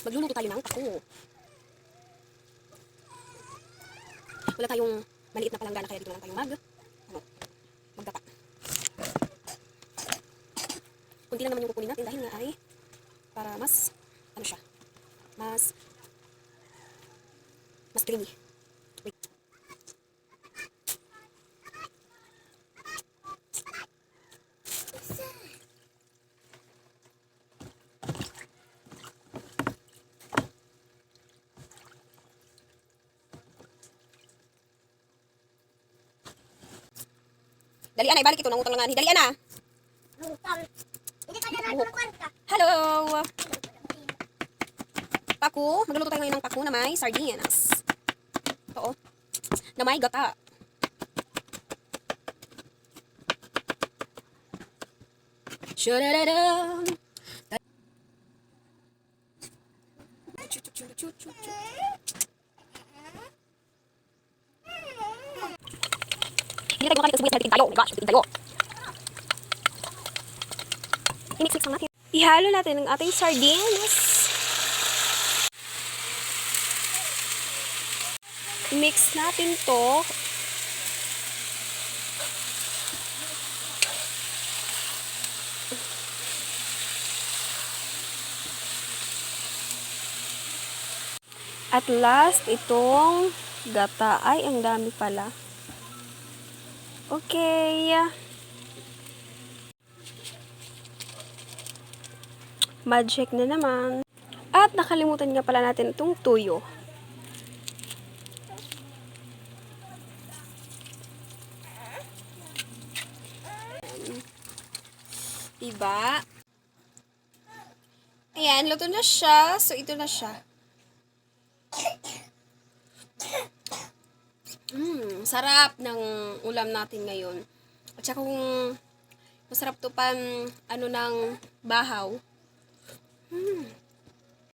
Magluluto tayo ng pako. Wala tayong maliit na palanggana, kaya dito lang tayo maggata. Kunti lang naman yung kukunin natin dahil nga ay para mas, mas creamy. Wait. Dalian na, ibalik ito. Nangutang lang nga. Dalian na. Hello. Paku. Magluluto tayo ngayon ng paku na may sardinas. Ito oh. Na may gata. Shadadadam. Hindi tayo makalit ng sibuyas, nalitin tayo. Oh my gosh, nalitin tayo. I-mix-mix lang natin. Ihalo natin ang ating sardinas. I-mix natin to. At last, itong gata. Ay, ang dami pala. Okay. Magic na naman. At nakalimutan nga pala natin itong tuyo. Diba? Ayan, luto na siya. So, ito na siya. Sarap ng ulam natin ngayon. At saka kung masarap to pan, ng bahaw.